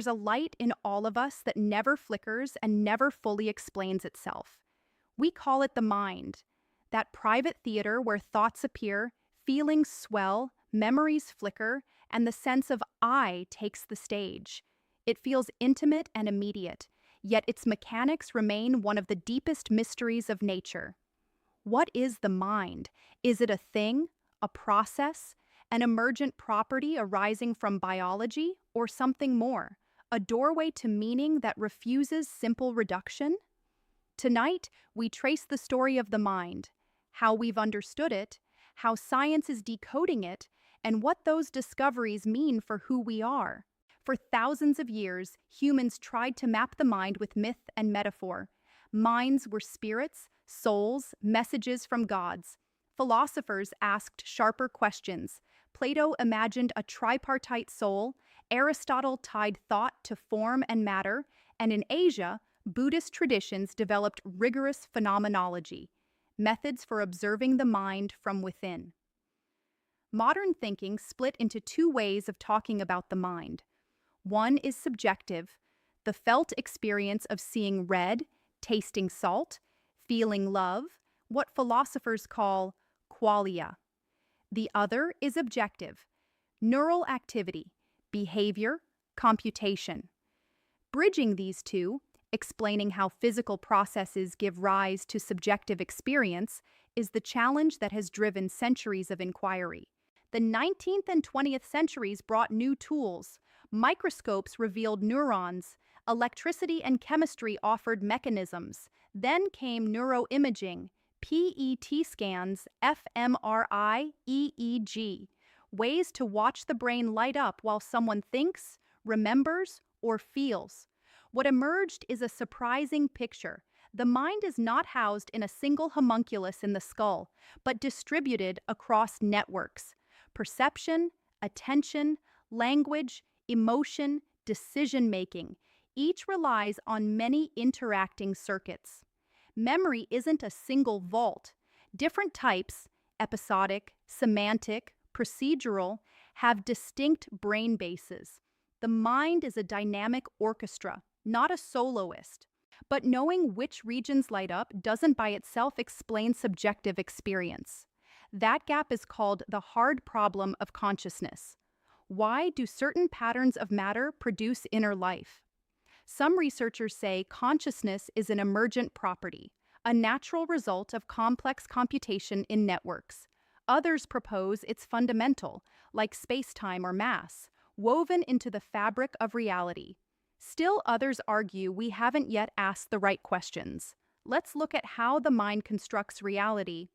There's a light in all of us that never flickers and never fully explains itself. We call it the mind, that private theater where thoughts appear, feelings swell, memories flicker, and the sense of I takes the stage. It feels intimate and immediate, yet its mechanics remain one of the deepest mysteries of nature. What is the mind? Is it a thing, a process, an emergent property arising from biology, or something more? A doorway to meaning that refuses simple reduction? Tonight, we trace the story of the mind, how we've understood it, how science is decoding it, and what those discoveries mean for who we are. For thousands of years, humans tried to map the mind with myth and metaphor. Minds were spirits, souls, messages from gods. Philosophers asked sharper questions. Plato imagined a tripartite soul, Aristotle tied thought to form and matter, and in Asia, Buddhist traditions developed rigorous phenomenology, methods for observing the mind from within. Modern thinking split into two ways of talking about the mind. One is subjective, the felt experience of seeing red, tasting salt, feeling love, what philosophers call qualia. The other is objective, neural activity, behavior, computation. Bridging these two, explaining how physical processes give rise to subjective experience, is the challenge that has driven centuries of inquiry. The 19th and 20th centuries brought new tools. Microscopes revealed neurons. Electricity and chemistry offered mechanisms. Then came neuroimaging, PET scans, fMRI, EEG, ways to watch the brain light up while someone thinks, remembers, or feels. What emerged is a surprising picture. The mind is not housed in a single homunculus in the skull, but distributed across networks. Perception, attention, language, emotion, decision-making, each relies on many interacting circuits. Memory isn't a single vault. Different types, episodic, semantic, procedural, have distinct brain bases. The mind is a dynamic orchestra, not a soloist. But knowing which regions light up doesn't by itself explain subjective experience. That gap is called the hard problem of consciousness. Why do certain patterns of matter produce inner life? Some researchers say consciousness is an emergent property, a natural result of complex computation in networks. Others propose it's fundamental, like space-time or mass, woven into the fabric of reality. Still, others argue we haven't yet asked the right questions. Let's look at how the mind constructs reality.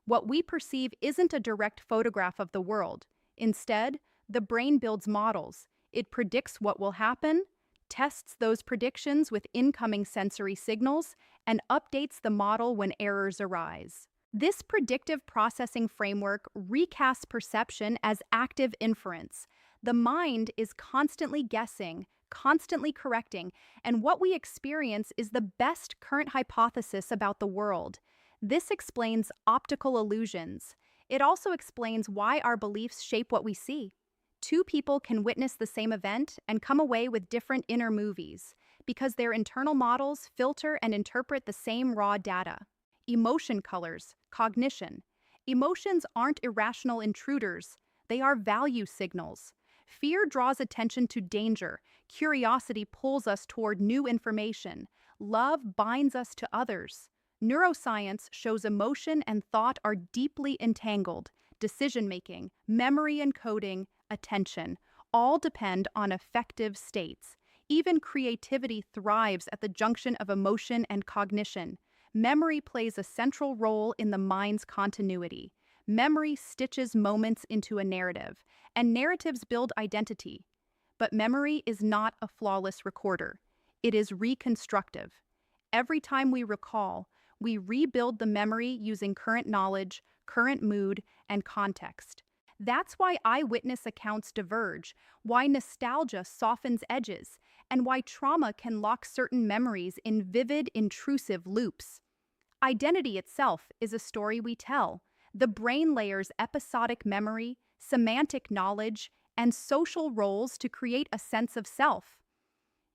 What we perceive isn't a direct photograph of the world. Instead, the brain builds models. It predicts what will happen, tests those predictions with incoming sensory signals, and updates the model when errors arise. This predictive processing framework recasts perception as active inference. The mind is constantly guessing, constantly correcting, and what we experience is the best current hypothesis about the world. This explains optical illusions. It also explains why our beliefs shape what we see. Two people can witness the same event and come away with different inner movies because their internal models filter and interpret the same raw data. Emotion colors, cognition. Emotions aren't irrational intruders. They are value signals. Fear draws attention to danger. Curiosity pulls us toward new information. Love binds us to others. Neuroscience shows emotion and thought are deeply entangled. Decision-making, memory encoding, attention, all depend on affective states. Even creativity thrives at the junction of emotion and cognition. Memory plays a central role in the mind's continuity. Memory stitches moments into a narrative, and narratives build identity. But memory is not a flawless recorder. It is reconstructive. Every time we recall, we rebuild the memory using current knowledge, current mood, and context. That's why eyewitness accounts diverge, why nostalgia softens edges, and why trauma can lock certain memories in vivid, intrusive loops. Identity itself is a story we tell. The brain layers episodic memory, semantic knowledge, and social roles to create a sense of self.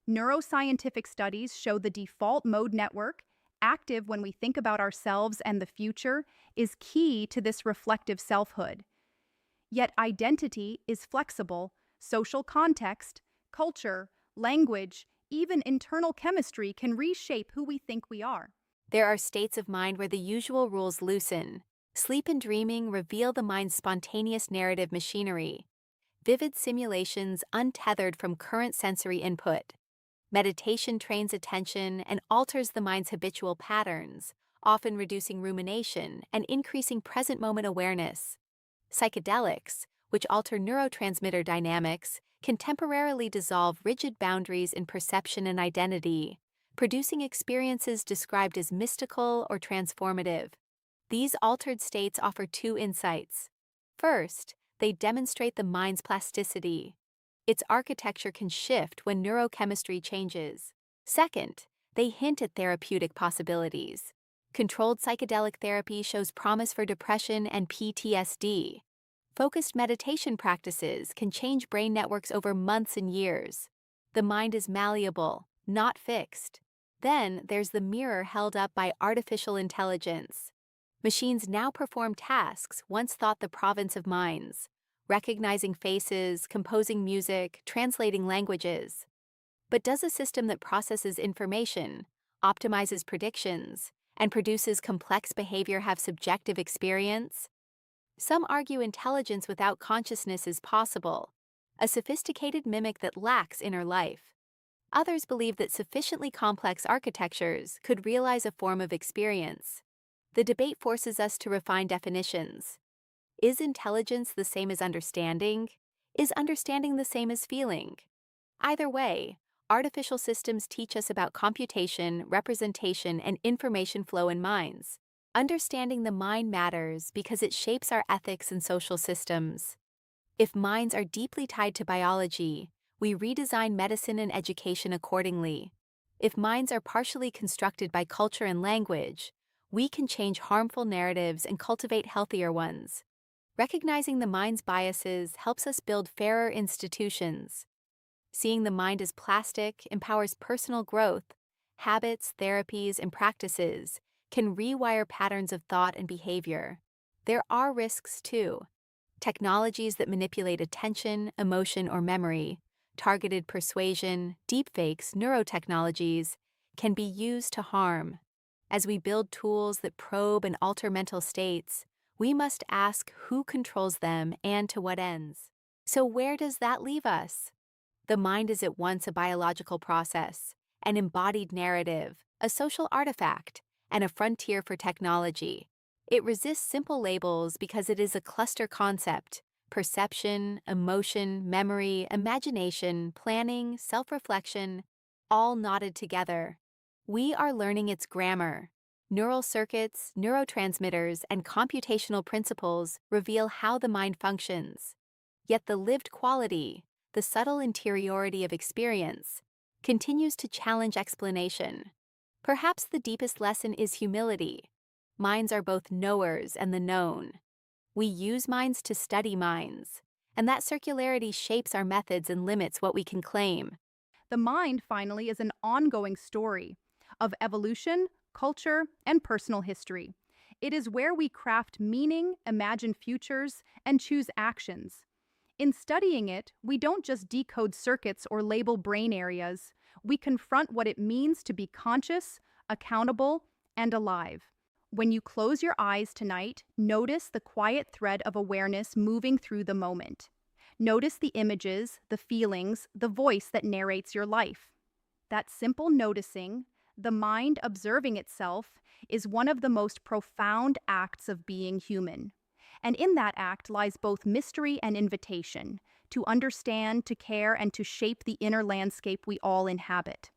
Neuroscientific studies show the default mode network, active when we think about ourselves and the future, is key to this reflective selfhood. Yet identity is flexible. Social context, culture, language, even internal chemistry can reshape who we think we are. There are states of mind where the usual rules loosen. Sleep and dreaming reveal the mind's spontaneous narrative machinery. Vivid simulations untethered from current sensory input. Meditation trains attention and alters the mind's habitual patterns, often reducing rumination and increasing present moment awareness. Psychedelics, which alter neurotransmitter dynamics, can temporarily dissolve rigid boundaries in perception and identity, producing experiences described as mystical or transformative. These altered states offer two insights. First, they demonstrate the mind's plasticity. Its architecture can shift when neurochemistry changes. Second, they hint at therapeutic possibilities. Controlled psychedelic therapy shows promise for depression and PTSD. Focused meditation practices can change brain networks over months and years. The mind is malleable, not fixed. Then there's the mirror held up by artificial intelligence. Machines now perform tasks once thought the province of minds, recognizing faces, composing music, translating languages. But does a system that processes information, optimizes predictions, and produces complex behavior have subjective experience? Some argue intelligence without consciousness is possible, a sophisticated mimic that lacks inner life. Others believe that sufficiently complex architectures could realize a form of experience. The debate forces us to refine definitions. Is intelligence the same as understanding? Is understanding the same as feeling? Either way, artificial systems teach us about computation, representation, and information flow in minds. Understanding the mind matters because it shapes our ethics and social systems. If minds are deeply tied to biology, we redesign medicine and education accordingly. If minds are partially constructed by culture and language, we can change harmful narratives and cultivate healthier ones. Recognizing the mind's biases helps us build fairer institutions. Seeing the mind as plastic empowers personal growth. Habits, therapies, and practices can rewire patterns of thought and behavior. There are risks too. Technologies that manipulate attention, emotion, or memory, targeted persuasion, deepfakes, neurotechnologies, can be used to harm. As we build tools that probe and alter mental states, we must ask who controls them and to what ends. So where does that leave us? The mind is at once a biological process, an embodied narrative, a social artifact, and a frontier for technology. It resists simple labels because it is a cluster concept: perception, emotion, memory, imagination, planning, self-reflection, all knotted together. We are learning its grammar. Neural circuits, neurotransmitters, and computational principles reveal how the mind functions. Yet the lived quality, the subtle interiority of experience, continues to challenge explanation. Perhaps the deepest lesson is humility. Minds are both knowers and the known. We use minds to study minds, and that circularity shapes our methods and limits what we can claim. The mind, finally, is an ongoing story of evolution, culture, and personal history. It is where we craft meaning, imagine futures, and choose actions. In studying it, we don't just decode circuits or label brain areas. We confront what it means to be conscious, accountable, and alive. When you close your eyes tonight, notice the quiet thread of awareness moving through the moment. Notice the images, the feelings, the voice that narrates your life. That simple noticing, the mind observing itself, is one of the most profound acts of being human. And in that act lies both mystery and invitation to understand, to care, and to shape the inner landscape we all inhabit.